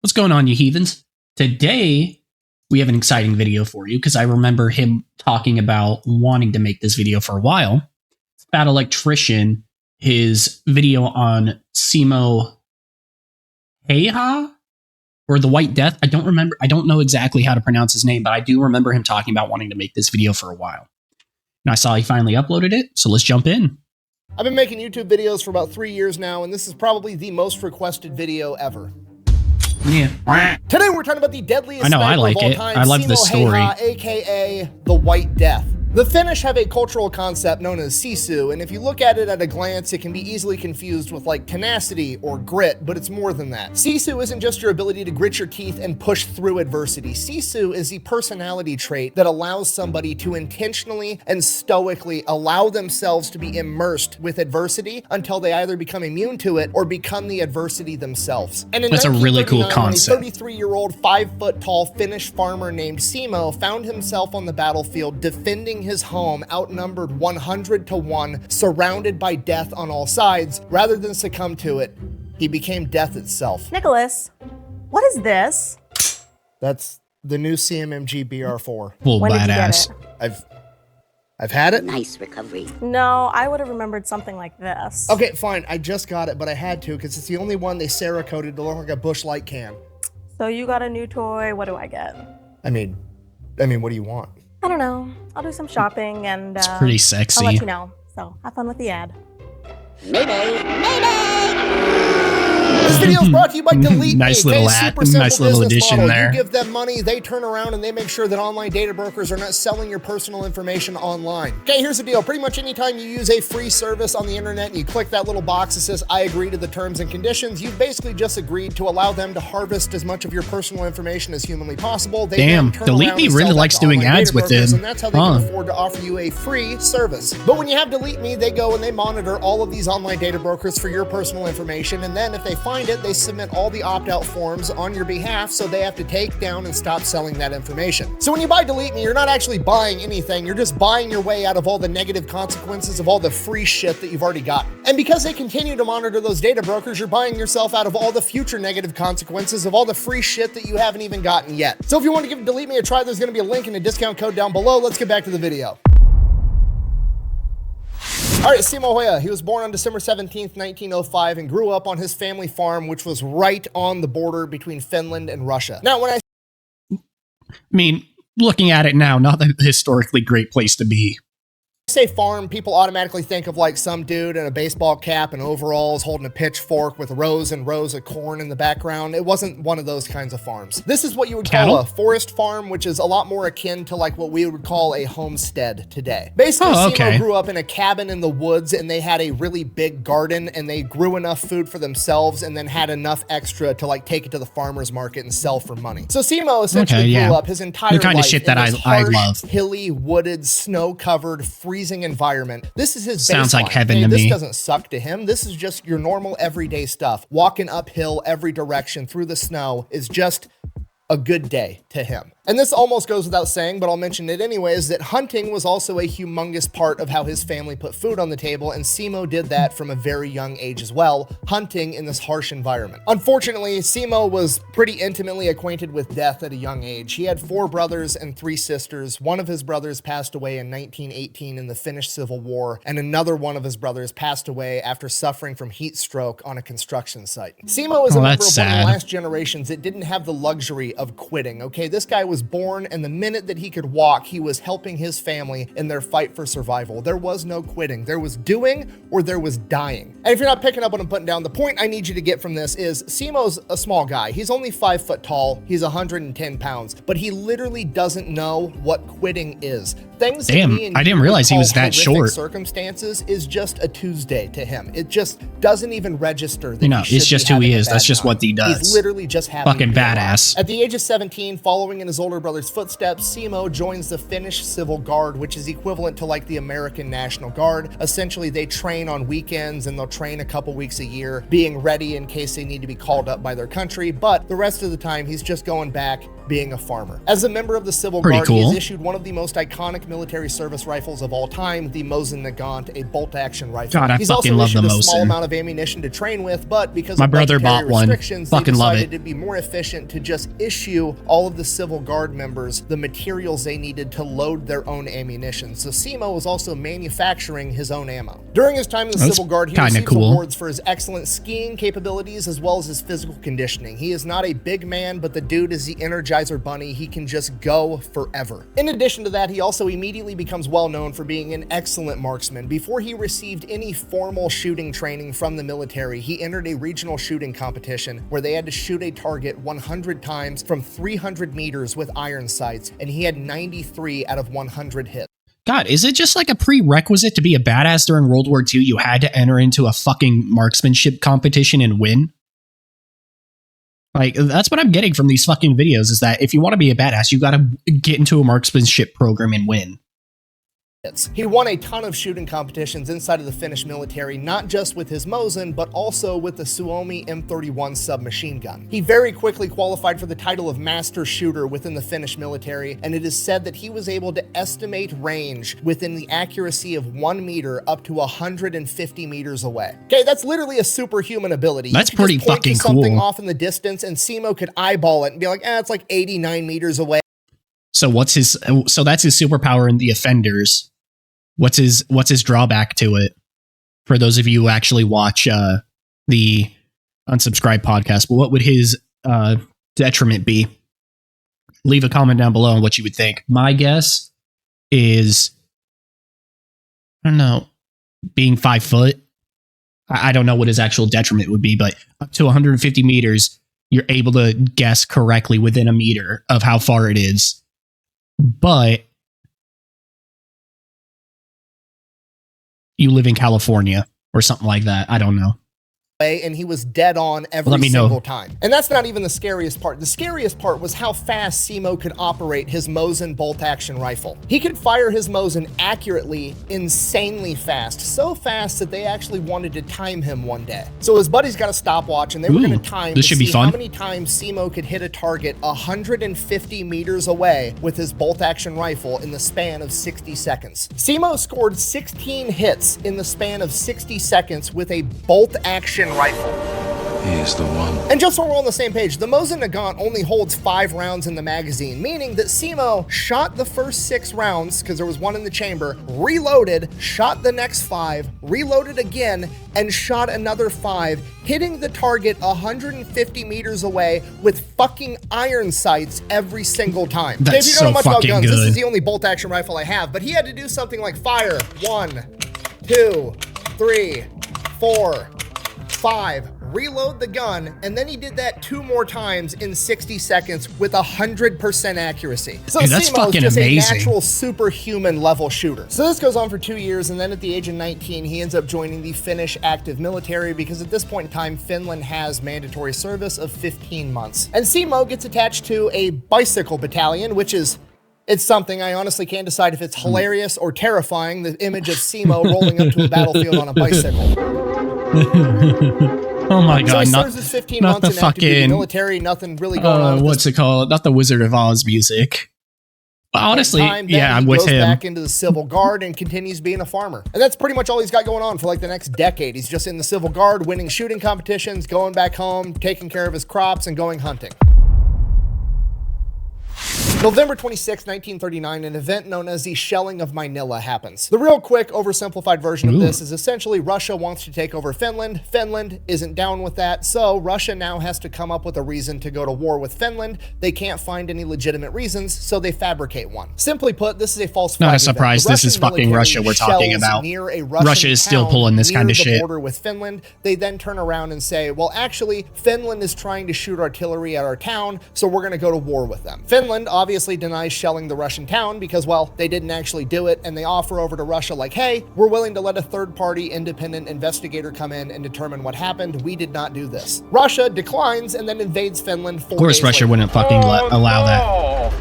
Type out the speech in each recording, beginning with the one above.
What's going on, you heathens? Today, we have an exciting video for you because I remember him talking about wanting to make this video for a while. It's about Electrician, his video on Simo Häyhä or the White Death. I don't remember. I don't know exactly how to pronounce his name, but I do remember him talking about wanting to make this video for a while. And I saw he finally uploaded it, so let's jump in. I've been making YouTube videos for about 3 years now, and this is probably the most requested video ever. Yeah. Today we're talking about the deadliest I know, I sniper like of all it. time, I love Simo this story. Häyhä, aka the White Death. The Finnish have a cultural concept known as Sisu, and if you look at it at a glance, it can be easily confused with like tenacity or grit, but it's more than that. Sisu isn't just your ability to grit your teeth and push through adversity. Sisu is the personality trait that allows somebody to intentionally and stoically allow themselves to be immersed with adversity until they either become immune to it or become the adversity themselves. And in That's a really cool 1939, concept. A 33-year-old, 5-foot-tall Finnish farmer named Simo found himself on the battlefield defending his home, outnumbered 100 to 1, surrounded by death on all sides. Rather than succumb to it, he became death itself. Nicholas, what is this? That's the new CMMG BR4. Full When did you badass. get it? I've had it. Nice recovery. No, I would have remembered something like this. Okay, fine. I just got it, but I had to because it's the only one they Cerakoted to look like a Busch Light can. So you got a new toy. What do I get? I mean, what do you want? I don't know. I'll do some shopping and It's pretty sexy. I'll let you know. So have fun with the ad. Mayday! Mayday! This video is brought to you by Delete Nice Me. little Okay, ad- super simple nice little business addition model. there. You give them money, they turn around and they make sure that online data brokers are not selling your personal information online. Okay, here's the deal. Pretty much anytime you use a free service on the internet and you click that little box that says, I agree to the terms and conditions, you've basically just agreed to allow them to harvest as much of your personal information as humanly possible. They Damn, then turn Delete around Me and really sell that likes to doing online ads data with brokers, them. and that's how they can afford to offer you a free service. But when you have Delete Me, they go and they monitor all of these online data brokers for your personal information, and then if they find it, they submit all the opt-out forms on your behalf, so they have to take down and stop selling that information. So when you buy Delete Me, you're not actually buying anything, you're just buying your way out of all the negative consequences of all the free shit that you've already gotten. And because they continue to monitor those data brokers, you're buying yourself out of all the future negative consequences of all the free shit that you haven't even gotten yet. So if you want to give Delete Me a try, there's going to be a link and a discount code down below. Let's get back to the video. All right, Simo Häyhä, he was born on December 17th, 1905 and grew up on his family farm, which was right on the border between Finland and Russia. Now, when I mean, looking at it now, not the historically great place to be. say farm, people automatically think of like some dude in a baseball cap and overalls holding a pitchfork with rows and rows of corn in the background. It wasn't one of those kinds of farms. This is what you would call a forest farm, which is a lot more akin to like what we would call a homestead today. Basically, Simo grew up in a cabin in the woods and they had a really big garden and they grew enough food for themselves and then had enough extra to like take it to the farmer's market and sell for money. So Simo essentially grew up his entire life kind of shit that in this I harsh, love. hilly, wooded, snow-covered, freezing environment. This is his Sounds like baseline. heaven Okay, to this me. doesn't suck to him. This is just your normal everyday stuff. Walking uphill every direction through the snow is just a good day to him. And this almost goes without saying, but I'll mention it anyways, that hunting was also a humongous part of how his family put food on the table, and Simo did that from a very young age as well, hunting in this harsh environment. Unfortunately, Simo was pretty intimately acquainted with death at a young age. He had 4 brothers and 3 sisters. One of his brothers passed away in 1918 in the Finnish Civil War, and another one of his brothers passed away after suffering from heat stroke on a construction site. Simo is a member of one of the last generations that didn't have the luxury of quitting, okay? This guy was born, and the minute that he could walk, he was helping his family in their fight for survival. There was no quitting. There was doing or there was dying. And if you're not picking up what I'm putting down, the point I need you to get from this is Simo's a small guy. He's only 5 foot tall. He's 110 pounds, but he literally doesn't know what quitting is. Things Damn, I didn't realize he was that short. Circumstances is just a Tuesday to him. It just doesn't even register that it's just who he is. That's just what he does. He's literally just happy. Fucking badass. At the age of 17, following in his older brother's footsteps, Simo joins the Finnish Civil Guard, which is equivalent to like the American National Guard. Essentially, they train on weekends and they'll train a couple weeks a year, being ready in case they need to be called up by their country. But the rest of the time, he's just going back, being a farmer. As a member of the Civil Pretty Guard, cool. he has issued one of the most iconic military service rifles of all time, the Mosin Nagant, a bolt-action rifle. God, I He's fucking also love the issued a small Mosin. amount of ammunition to train with, but because My of brother budgetary bought one. restrictions, Fucking they love decided it. it'd be more efficient to just issue all of the Civil Guard members the materials they needed to load their own ammunition. So Simo was also manufacturing his own ammo. During his time in the That's Civil Guard, he kinda received cool. awards for his excellent skiing capabilities as well as his physical conditioning. He is not a big man, but the dude is the Energizer Bunny. He can just go forever. In addition to that, he also immediately becomes well known for being an excellent marksman. Before he received any formal shooting training from the military, he entered a regional shooting competition where they had to shoot a target 100 times from 300 meters with iron sights, and he had 93 out of 100 hits. God, is it just like a prerequisite to be a badass during World War II? You had to enter into a fucking marksmanship competition and win? Like, that's what I'm getting from these fucking videos, is that if you want to be a badass, you gotta get into a marksmanship program and win. He won a ton of shooting competitions inside of the Finnish military, not just with his Mosin, but also with the Suomi M31 submachine gun. He very quickly qualified for the title of master shooter within the Finnish military, and it is said that he was able to estimate range within the accuracy of 1 meter up to 150 meters away. Okay, that's literally a superhuman ability. That's You could pretty just point fucking to something cool. off in the distance, and Simo could eyeball it and be like, it's like 89 meters away. So that's his superpower in the Offenders. What's his drawback to it? For those of you who actually watch the Unsubscribed podcast, but what would his detriment be? Leave a comment down below on what you would think. My guess is, I don't know, being 5 foot. I don't know what his actual detriment would be, but up to 150 meters, you're able to guess correctly within a meter of how far it is. But you live in California or something like that. I don't know. And he was dead on every Let me know. single time. And that's not even the scariest part. The scariest part was how fast Simo could operate his Mosin bolt-action rifle. He could fire his Mosin accurately, insanely fast. So fast that they actually wanted to time him one day. So his buddies got a stopwatch, and they were going to time this to should be see fun. how many times Simo could hit a target 150 meters away with his bolt-action rifle in the span of 60 seconds. Simo scored 16 hits in the span of 60 seconds with a bolt-action rifle. He is the one. And just so we're on the same page, the Mosin Nagant only holds 5 rounds in the magazine, meaning that Simo shot the first 6 rounds, because there was 1 in the chamber, reloaded, shot the next 5, reloaded again, and shot another 5, hitting the target 150 meters away with fucking iron sights every single time. That's If you don't know so much about fucking guns, this good. is the only bolt-action rifle I have, but he had to do something like fire 1, 2, 3, 4, 5, reload the gun, and then he did that 2 more times in 60 seconds with 100% accuracy. So Hey, that's Simo fucking is just amazing. a natural superhuman level shooter. So this goes on for 2 years, and then at the age of 19, he ends up joining the Finnish active military, because at this point in time, Finland has mandatory service of 15 months. And Simo gets attached to a bicycle battalion, which is it's something I honestly can't decide if it's hilarious or terrifying, the image of Simo rolling up to a battlefield on a bicycle. Oh my So god, he not, serves his 15 not months the in active duty fucking, military, nothing really going on. what's it called? Not the Wizard of Oz music. But honestly, yeah, I'm with He goes him. back into the Civil Guard and continues being a farmer. And that's pretty much all he's got going on for like the next decade. He's just in the Civil Guard, winning shooting competitions, going back home, taking care of his crops, and going hunting. November 26, 1939, an event known as the Shelling of Manila happens. The real quick, oversimplified version of this is essentially Russia wants to take over Finland. Finland isn't down with that, so Russia now has to come up with a reason to go to war with Finland. They can't find any legitimate reasons, so they fabricate one. Simply put, this is a false flag Not a event. surprise, The this is Russian fucking military Russia we're talking shells about. near a Russian Russia is still town pulling this near kind of the shit. border with Finland. They then turn around and say, well, actually, Finland is trying to shoot artillery at our town, so we're going to go to war with them. Finland obviously denies shelling the Russian town because, well, they didn't actually do it, and they offer over to Russia like, hey, we're willing to let a third-party independent investigator come in and determine what happened. We did not do this. Russia declines and then invades Finland 4 Of course, days Russia later. wouldn't fucking allow that.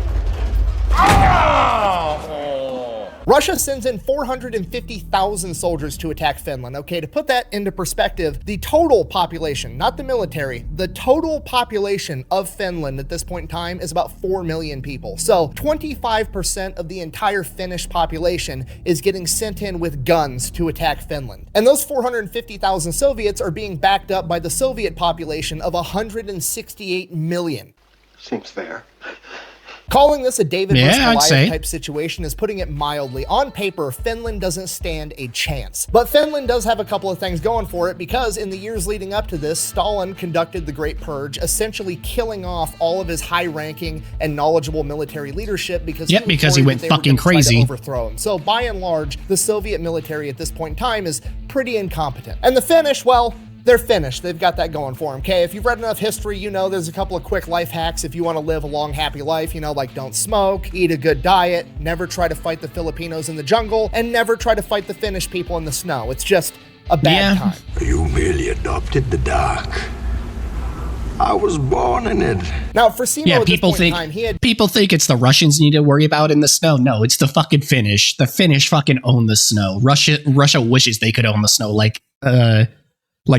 Russia sends in 450,000 soldiers to attack Finland. Okay, to put that into perspective, the total population, not the military, the total population of Finland at this point in time is about 4 million people. So 25% of the entire Finnish population is getting sent in with guns to attack Finland. And those 450,000 Soviets are being backed up by the Soviet population of 168 million. Seems fair. Calling this a David versus I'd say. Goliath type situation is putting it mildly. On paper, Finland doesn't stand a chance. But Finland does have a couple of things going for it, because in the years leading up to this, Stalin conducted the Great Purge, essentially killing off all of his high-ranking and knowledgeable military leadership because he went fucking crazy. Overthrow him. So by and large, the Soviet military at this point in time is pretty incompetent. And the Finnish, well, they're Finnish. They've got that going for them, okay? If you've read enough history, you know there's a couple of quick life hacks if you want to live a long, happy life, you know, like don't smoke, eat a good diet, never try to fight the Filipinos in the jungle, and never try to fight the Finnish people in the snow. It's just a bad time. You merely adopted the dark. I was born in it. Now, for Simo, at this point in time, people think it's the Russians need to worry about in the snow. No, it's the fucking Finnish. The Finnish fucking own the snow. Russia wishes they could own the snow like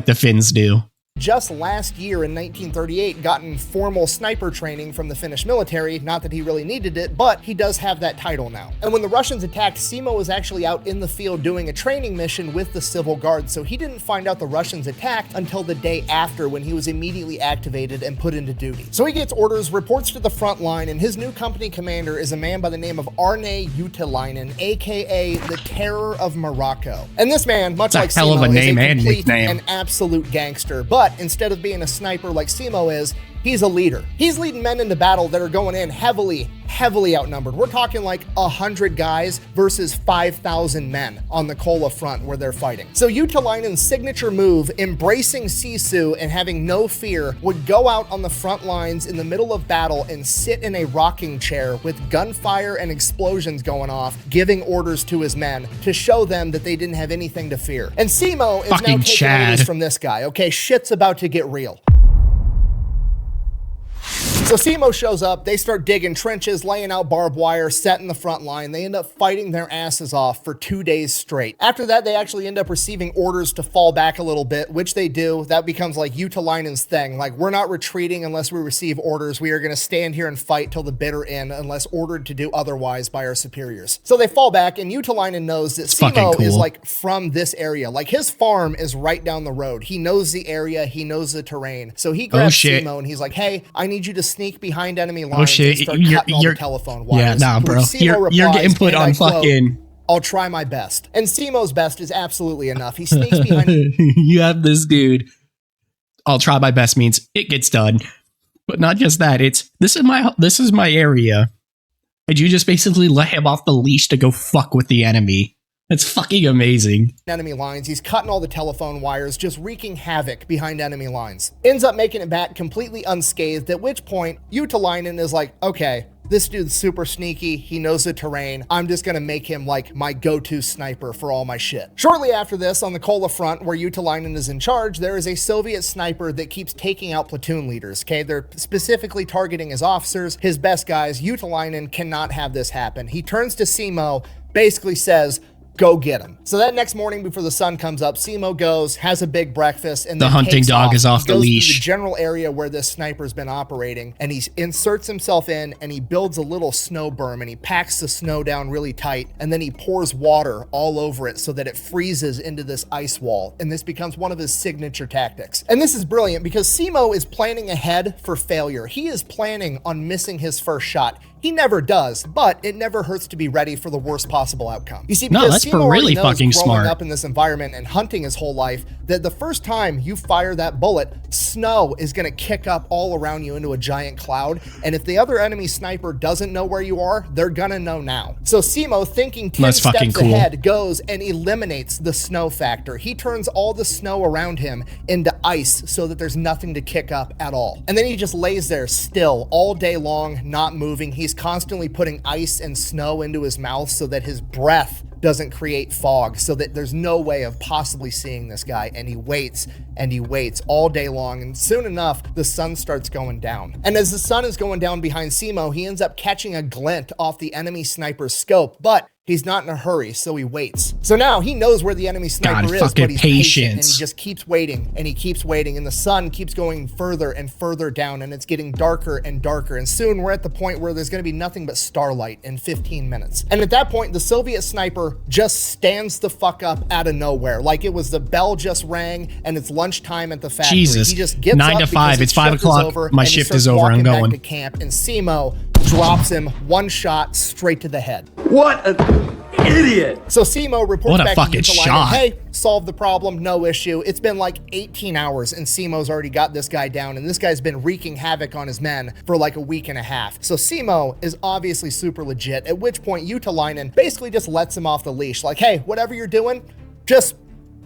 the Finns do. Just last year in 1938 gotten formal sniper training from the Finnish military. Not that he really needed it, but he does have that title now. And when the Russians attacked, Simo was actually out in the field doing a training mission with the civil guard, so he didn't find out the Russians attacked until the day after, when he was immediately activated and put into duty. So he gets orders, reports to the front line, and his new company commander is a man by the name of Arne Juutilainen, aka the Terror of Morocco. And this man, much like hell of a Simo, name is a and complete nickname. and absolute gangster, but instead of being a sniper like Simo is, he's a leader. He's leading men into battle that are going in heavily outnumbered. We're talking like 100 guys versus 5,000 men on the Kola front where they're fighting. So Juutilainen's signature move, embracing Sisu and having no fear, would go out on the front lines in the middle of battle and sit in a rocking chair with gunfire and explosions going off, giving orders to his men to show them that they didn't have anything to fear. And Simo is Fucking now taking orders from this guy. Okay, shit's about to get real. So Simo shows up, they start digging trenches, laying out barbed wire, setting the front line. They end up fighting their asses off for 2 days straight. After that, they actually end up receiving orders to fall back a little bit, which they do. That becomes like Juutilainen's thing. Like, we're not retreating unless we receive orders. We are going to stand here and fight till the bitter end unless ordered to do otherwise by our superiors. So they fall back, and Juutilainen knows that Simo is like from this area. Like, his farm is right down the road. He knows the area, he knows the terrain. So he grabs Simo and he's like, hey, I need you to sneak behind enemy lines and start cutting all the telephone wires. Yeah, nah, bro. You're getting put on fucking... I'll try my best. And Simo's best is absolutely enough. He sneaks behind... You have this dude. I'll try my best means it gets done. But not just that. It's, this is my area. And you just basically let him off the leash to go fuck with the enemy. It's fucking amazing. Enemy lines. He's cutting all the telephone wires, just wreaking havoc behind enemy lines. Ends up making it back completely unscathed, at which point Juutilainen is like, okay, this dude's super sneaky. He knows the terrain. I'm just going to make him like my go-to sniper for all my shit. Shortly after this, on the Kola front, where Juutilainen is in charge, there is a Soviet sniper that keeps taking out platoon leaders. Okay, they're specifically targeting his officers, his best guys. Juutilainen cannot have this happen. He turns to Simo, basically says, go get him. So that next morning before the sun comes up, Simo goes, has a big breakfast, and the hunting dog is off the leash. He goes to the general area where this sniper's been operating, and he inserts himself in, and he builds a little snow berm, and he packs the snow down really tight, and then he pours water all over it so that it freezes into this ice wall, and this becomes one of his signature tactics. And this is brilliant because Simo is planning ahead for failure. He is planning on missing his first shot. He never does, but it never hurts to be ready for the worst possible outcome. You see, because Simo really knows, fucking growing smart up in this environment and hunting his whole life, that the first time you fire that bullet, snow is going to kick up all around you into a giant cloud. And if the other enemy sniper doesn't know where you are, they're going to know now. So Simo, thinking 10 steps ahead, goes and eliminates the snow factor. He turns all the snow around him into ice so that there's nothing to kick up at all. And then he just lays there still all day long, not moving. He's constantly putting ice and snow into his mouth so that his breath doesn't create fog, so that there's no way of possibly seeing this guy. And he waits all day long, and soon enough the sun starts going down. And as the sun is going down behind Simo, he ends up catching a glint off the enemy sniper's scope, but He's not in a hurry, so he waits. So now he knows where the enemy sniper is, but he's patient, and he just keeps waiting, and he keeps waiting, and the sun keeps going further and further down, and it's getting darker and darker, and soon we're at the point where there's gonna be nothing but starlight in 15 minutes. And at that point, the Soviet sniper just stands the fuck up out of nowhere, like it was the bell just rang and it's lunchtime at the factory. Jesus, he just gets 9 to 5, it's 5 o'clock, my shift is over, I'm going. Back to camp, and Simo drops him one shot straight to the head. What an idiot! So Simo reports What a back fucking to shot. Hey, solved the problem, no issue. It's been like 18 hours and Simo's already got this guy down, and this guy's been wreaking havoc on his men for like a week and a half. So Simo is obviously super legit, at which point Utalainen basically just lets him off the leash. Like, hey, whatever you're doing, just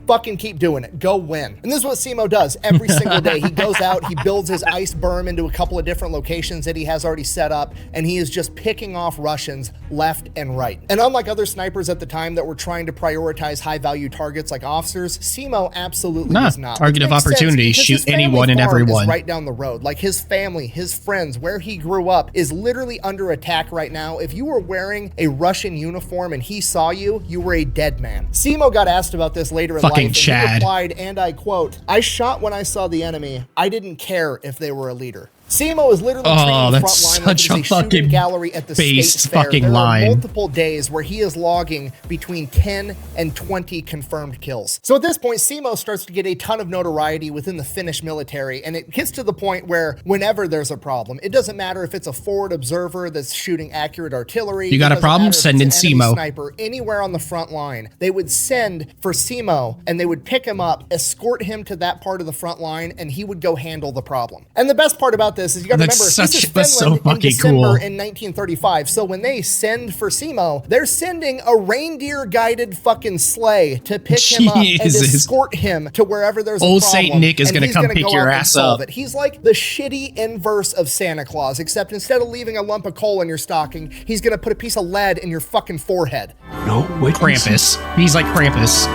fucking keep doing it. Go win. And this is what Simo does every single day. He goes out, he builds his ice berm into a couple of different locations that he has already set up, and he is just picking off Russians left and right. And unlike other snipers at the time that were trying to prioritize high-value targets like officers, Simo absolutely does not. Target of opportunity, shoot anyone and everyone. Right down the road. Like his family, his friends, where he grew up is literally under attack right now. If you were wearing a Russian uniform and he saw you, you were a dead man. Simo got asked about this later in life. And he replied, and I quote, "I shot when I saw the enemy. I didn't care if they were a leader." Simo is literally training the front line like it's a shooting gallery at the state fair. There are multiple days where he is logging between 10 and 20 confirmed kills. So at this point, Simo starts to get a ton of notoriety within the Finnish military, and it gets to the point where whenever there's a problem, it doesn't matter if it's a forward observer that's shooting accurate artillery. You got a problem? Send in Simo. Sniper anywhere on the front line. They would send for Simo, and they would pick him up, escort him to that part of the front line, and he would go handle the problem. And the best part about this is you got to remember, this is Finland in December in 1935. So when they send for Simo, they're sending a reindeer-guided fucking sleigh to pick him up and escort him to wherever there's a problem. Old Saint Nick is going to come pick your ass up. He's like the shitty inverse of Santa Claus, except instead of leaving a lump of coal in your stocking, he's going to put a piece of lead in your fucking forehead. No, wait. Krampus. He's like Krampus.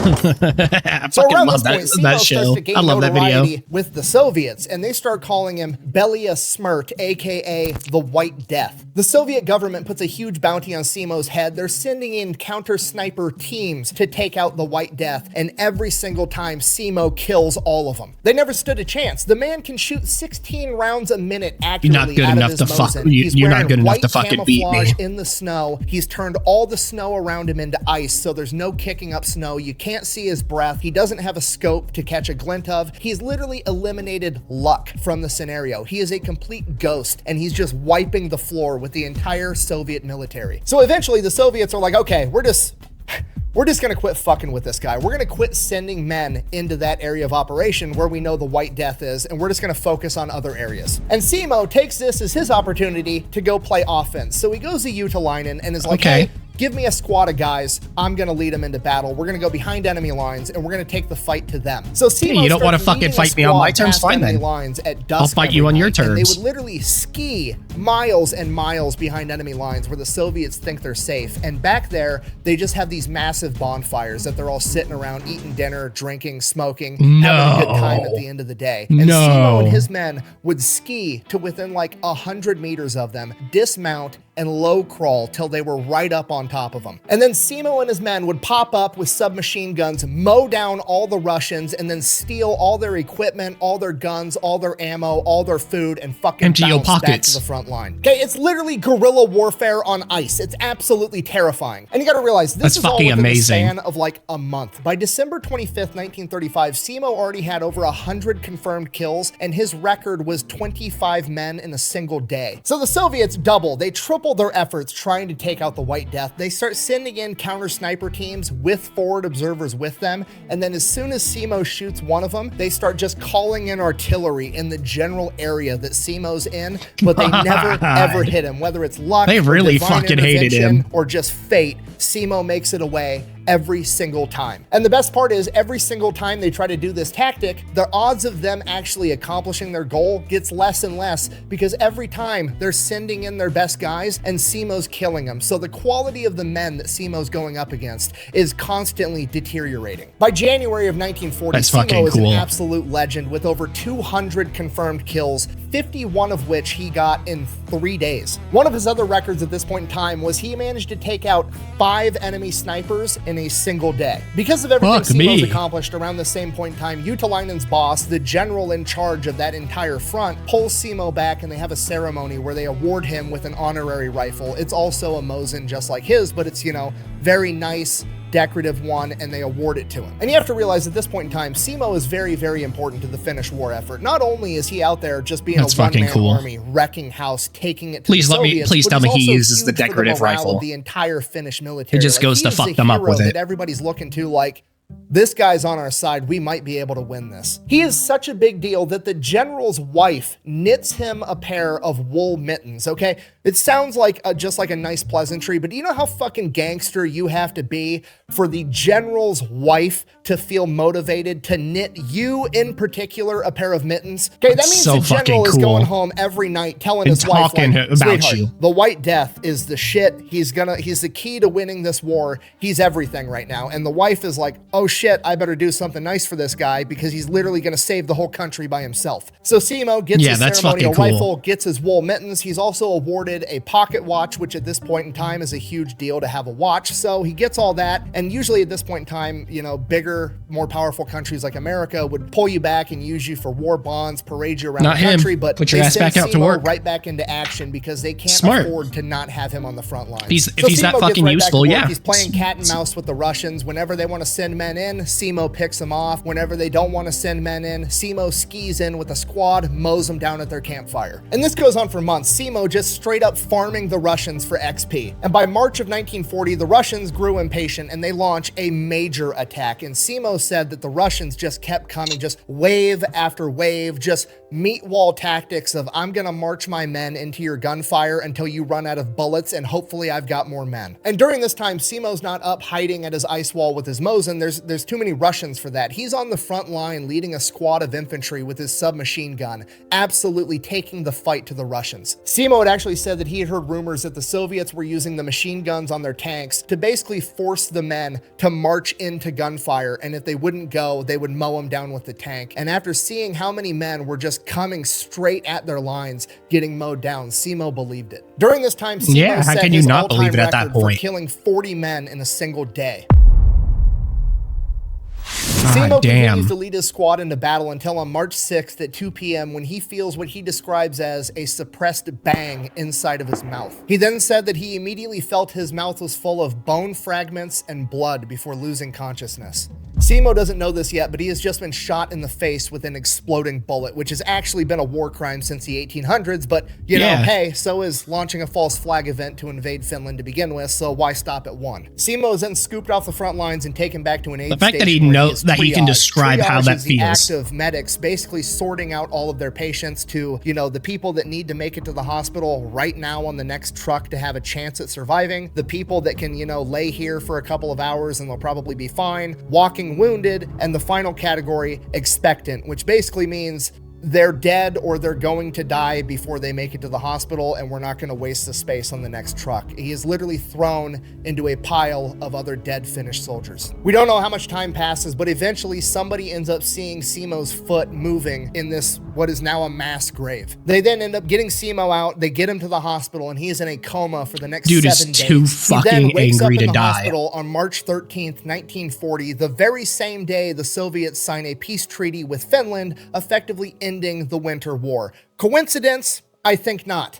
I fucking love that show. I love that video. With the Soviets, and they start calling him Belia Smrt, aka the White Death. The Soviet government puts a huge bounty on Simo's head. They're sending in counter sniper teams to take out the White Death, and every single time Simo kills all of them. They never stood a chance. The man can shoot 16 rounds a minute accurately. You're not good enough to fuck. You're not good enough to fucking beat me. In the snow, he's turned all the snow around him into ice, so there's no kicking up snow. You can't see his breath. He doesn't have a scope to catch a glint of. He's literally eliminated luck from the scenario. He is a complete ghost, and he's just wiping the floor with the entire Soviet military. So eventually the Soviets are like, okay, we're just gonna quit fucking with this guy. We're gonna quit sending men into that area of operation where we know the White Death is, and we're just gonna focus on other areas. And Simo takes this as his opportunity to go play offense. So he goes to Utalainen and is like, hey, give me a squad of guys. I'm going to lead them into battle. We're going to go behind enemy lines, and we're going to take the fight to them. So Simo you don't want to fucking fight me on my terms? Fine then. Lines at dusk I'll fight you on your terms. And they would literally ski miles and miles behind enemy lines where the Soviets think they're safe. And back there, they just have these massive bonfires that they're all sitting around eating dinner, drinking, smoking, having a good time at the end of the day. And Simo and his men would ski to within like 100 meters of them, dismount, and low crawl till they were right up on top of them. And then Simo and his men would pop up with submachine guns, mow down all the Russians, and then steal all their equipment, all their guns, all their ammo, all their food, and fucking empty your bounce back pockets to the front line. Okay, it's literally guerrilla warfare on ice. It's absolutely terrifying. And you gotta realize, this is all within the span of like a month. By December 25th, 1935, Simo already had over 100 confirmed kills, and his record was 25 men in a single day. So the Soviets double, they triple their efforts trying to take out the White Death. They start sending in counter sniper teams with forward observers with them, and then as soon as Simo shoots one of them, they start just calling in artillery in the general area that Simo's in, but they never ever hit him, whether it's luck, they really fucking hated him, or just fate. Simo makes it away every single time. And the best part is, every single time they try to do this tactic, the odds of them actually accomplishing their goal gets less and less, because every time they're sending in their best guys and Simo's killing them. So the quality of the men that Simo's going up against is constantly deteriorating. By January of 1940, Simo is an absolute legend with over 200 confirmed kills, 51 of which he got in 3 days. One of his other records at this point in time was he managed to take out 5 enemy snipers in a single day. Because of everything Simo's accomplished around the same point in time, Utalainen's boss, the general in charge of that entire front, pulls Simo back and they have a ceremony where they award him with an honorary rifle. It's also a Mosin just like his, but it's, you know, very nice, decorative one, and they award it to him. And you have to realize at this point in time, Simo is very, very important to the Finnish war effort. Not only is he out there just being a one-man army, wrecking house, taking it to the Soviets, please tell me he uses the decorative rifle. Of the entire Finnish military. It just goes to fuck them up with it. That everybody's looking to, like, this guy's on our side. We might be able to win this. He is such a big deal that the general's wife knits him a pair of wool mittens, okay? It sounds like just like a nice pleasantry, but do you know how fucking gangster you have to be for the general's wife to feel motivated to knit you in particular a pair of mittens? Okay, that means the general is going home every night telling his wife, like, about you. The White Death is the shit. He's the key to winning this war. He's everything right now. And the wife is like, oh shit, I better do something nice for this guy because he's literally going to save the whole country by himself. So Simo gets his ceremonial rifle, gets his wool mittens. He's also awarded a pocket watch, which at this point in time is a huge deal to have a watch. So he gets all that. And usually at this point in time, you know, bigger, more powerful countries like America would pull you back and use you for war bonds, parade you around the country. But put your ass back out to work. Right back into action because they can't afford to not have him on the front line. If he's that fucking useful, yeah. He's playing cat and mouse with the Russians. Whenever they want to send men in, Simo picks them off. Whenever they don't want to send men in, Simo skis in with a squad, mows them down at their campfire. And this goes on for months. Simo just straight up farming the Russians for XP. And by March of 1940, the Russians grew impatient and they launch a major attack. And Simo said that the Russians just kept coming, just wave after wave, just meat wall tactics of, I'm gonna march my men into your gunfire until you run out of bullets and hopefully I've got more men. And during this time, Simo's not up hiding at his ice wall with his Mosin. There's too many Russians for that. He's on the front line leading a squad of infantry with his submachine gun, absolutely taking the fight to the Russians. Simo had actually said that he had heard rumors that the Soviets were using the machine guns on their tanks to basically force the men to march into gunfire, and if they wouldn't go, they would mow them down with the tank. And after seeing how many men were just coming straight at their lines, getting mowed down, Simo believed it. During this time, Simo set his all-time record for killing 40 men in a single day. Simo continues to lead his squad into battle until on March 6th at 2 p.m. when he feels what he describes as a suppressed bang inside of his mouth. He then said that he immediately felt his mouth was full of bone fragments and blood before losing consciousness. Simo doesn't know this yet, but he has just been shot in the face with an exploding bullet, which has actually been a war crime since the 1800s, but you know, hey, so is launching a false flag event to invade Finland to begin with, so why stop at one? Simo is then scooped off the front lines and taken back to an aid station. The fact that he knows that he can describe how that feels. The act of medics basically sorting out all of their patients to, you know, the people that need to make it to the hospital right now on the next truck to have a chance at surviving, the people that can, you know, lay here for a couple of hours and they'll probably be fine, walking wounded, and the final category, expectant, which basically means they're dead or they're going to die before they make it to the hospital, and we're not going to waste the space on the next truck. He is literally thrown into a pile of other dead Finnish soldiers. We don't know how much time passes, but eventually somebody ends up seeing Simo's foot moving in this, what is now a mass grave. They then end up getting Simo out, they get him to the hospital, and he is in a coma for the next 7 days. Dude is too fucking angry to die. Hospital on March 13th, 1940, the very same day the Soviets sign a peace treaty with Finland, effectively ending the Winter War. Coincidence? I think not.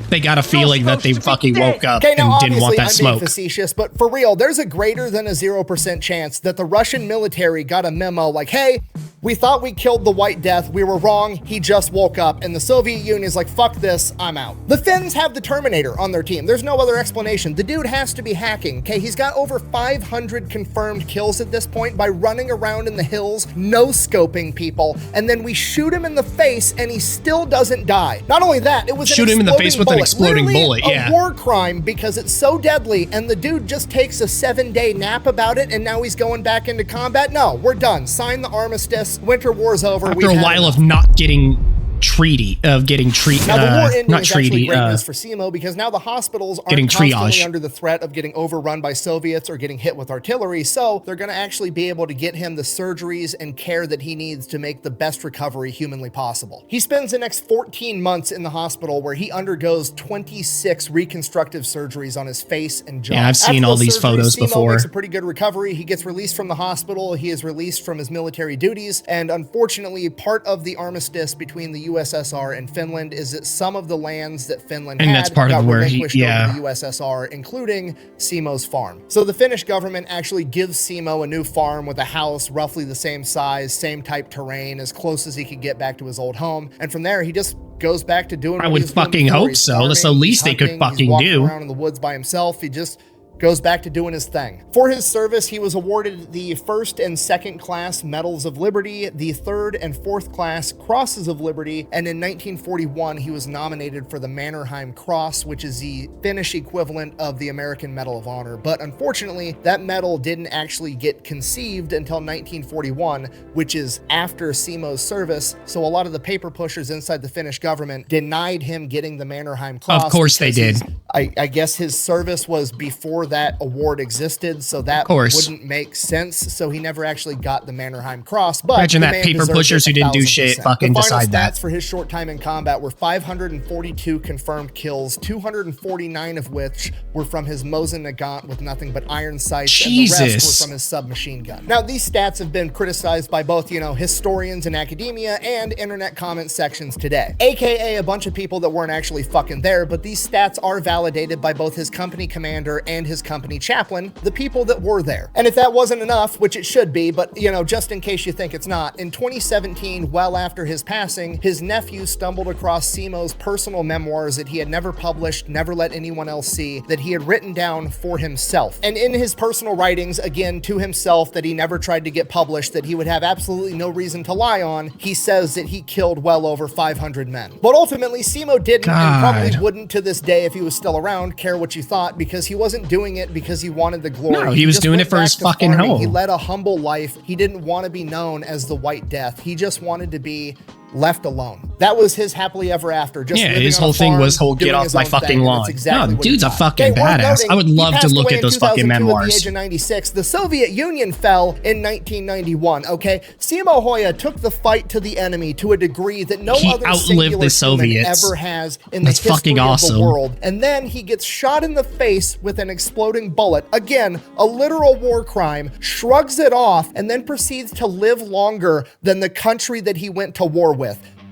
They got a feeling that they fucking woke up and didn't want that smoke. I'm being facetious, but for real, there's a greater than a 0% chance that the Russian military got a memo like, hey, we thought we killed the White Death. We were wrong. He just woke up. And the Soviet Union is like, fuck this. I'm out. The Finns have the Terminator on their team. There's no other explanation. The dude has to be hacking. Okay, he's got over 500 confirmed kills at this point by running around in the hills, no-scoping people. And then we shoot him in the face and he still doesn't die. Not only that, it was shoot him in the face with an exploding bullet. A war crime because it's so deadly. And the dude just takes a 7-day nap about it and now he's going back into combat. No, we're done. Sign the armistice. Winter War's over. After a while of not getting treaty of getting Now, the war ending not is actually treaty, great news for Simo because now the hospitals aren't getting constantly triage. under the threat of getting overrun by Soviets or getting hit with artillery, so they're going to actually be able to get him the surgeries and care that he needs to make the best recovery humanly possible. He spends the next 14 months in the hospital where he undergoes 26 reconstructive surgeries on his face and jaw. Yeah, I've seen After all those these surgeries, photos Simo before. makes a pretty good recovery. He gets released from the hospital. He is released from his military duties, and unfortunately, part of the armistice between the USSR and Finland is that some of the lands that Finland And had that's part of got where he- relinquished yeah. over to the USSR, including Simo's farm. So the Finnish government actually gives Simo a new farm with a house roughly the same size, same type terrain, as close as he could get back to his old home. And from there, he just goes back to doing I what would he was doing fucking before. hope He's so. That's the farming, least he's they could hunting, he's fucking walking do. around in the woods by himself. He just goes back to doing his thing. For his service, he was awarded the 1st and 2nd class Medals of Liberty, the 3rd and 4th class Crosses of Liberty, and in 1941, he was nominated for the Mannerheim Cross, which is the Finnish equivalent of the American Medal of Honor. But unfortunately, that medal didn't actually get conceived until 1941, which is after Simo's service, so a lot of the paper pushers inside the Finnish government denied him getting the Mannerheim Cross. Of course they because did. I guess his service was before that award existed, so that wouldn't make sense. So he never actually got the Mannerheim Cross. But Imagine the that man paper deserved pushers it who didn't do 1000%. shit fucking the final decide stats that. for his short time in combat were 542 confirmed kills, 249 of which were from his Mosin Nagant with nothing but iron sights, and the rest Jesus. were from his submachine gun. Now, these stats have been criticized by both, historians in academia and internet comment sections today, aka a bunch of people that weren't actually fucking there, but these stats are validated by both his company commander and his company chaplain, the people that were there. And if that wasn't enough, which it should be, but just in case you think it's not, in 2017, well after his passing, his nephew stumbled across Simo's personal memoirs that he had never published, never let anyone else see, that he had written down for himself. And in his personal writings, again, to himself, that he never tried to get published, that he would have absolutely no reason to lie on, he says that he killed well over 500 men. But ultimately, Simo didn't, and probably wouldn't to this day if he was still around, care what you thought, because he wasn't doing it because he wanted the glory. No, he was just doing went it for back his to fucking farming. home. He led a humble life. He didn't want to be known as the White Death. He just wanted to be left alone. That was his happily ever after. Just Yeah, living his on a whole thing farm, was whole get doing off his my own fucking thing, and lawn. that's exactly No, what he dude's a thought. fucking Okay, worth badass. noting, I would he love to passed look away at in those fucking 2002 memoirs. At the age of 96. The Soviet Union fell in 1991. Okay, Simo Häyhä took the fight to the enemy to a degree that no He other outlived singular the Soviets. human ever has in That's the history fucking of awesome. the world. And then he gets shot in the face with an exploding bullet. Again, a literal war crime, shrugs it off, and then proceeds to live longer than the country that he went to war with.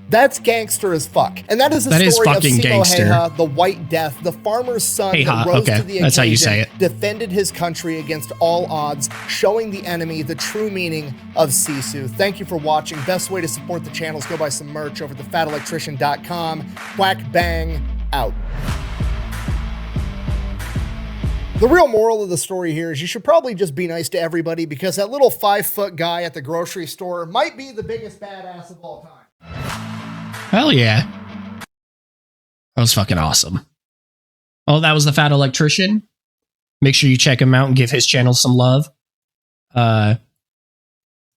That's gangster as fuck. And that is the story of fucking Simo gangster. Häyhä, the White Death, the farmer's son that rose to the occasion, that's how you say it. defended his country against all odds, showing the enemy the true meaning of Sisu. Thank you for watching. Best way to support the channel is go buy some merch over at thefatelectrician.com. Quack bang out. The real moral of the story here is you should probably just be nice to everybody, because that little 5-foot guy at the grocery store might be the biggest badass of all time. Hell yeah. That was fucking awesome. Well, that was the Fat Electrician. Make sure you check him out and give his channel some love.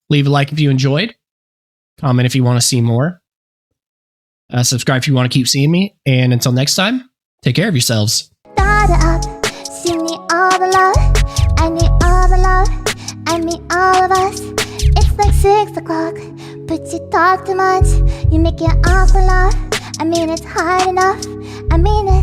Leave a like if you enjoyed. Comment if you want to see more. Subscribe if you want to keep seeing me. And until next time, take care of yourselves. Start it up, sing me all the love. I need all the love, I mean all of us. It's like 6 o'clock, but you talk too much. You make it awful lot. I mean it's hard enough, I mean it.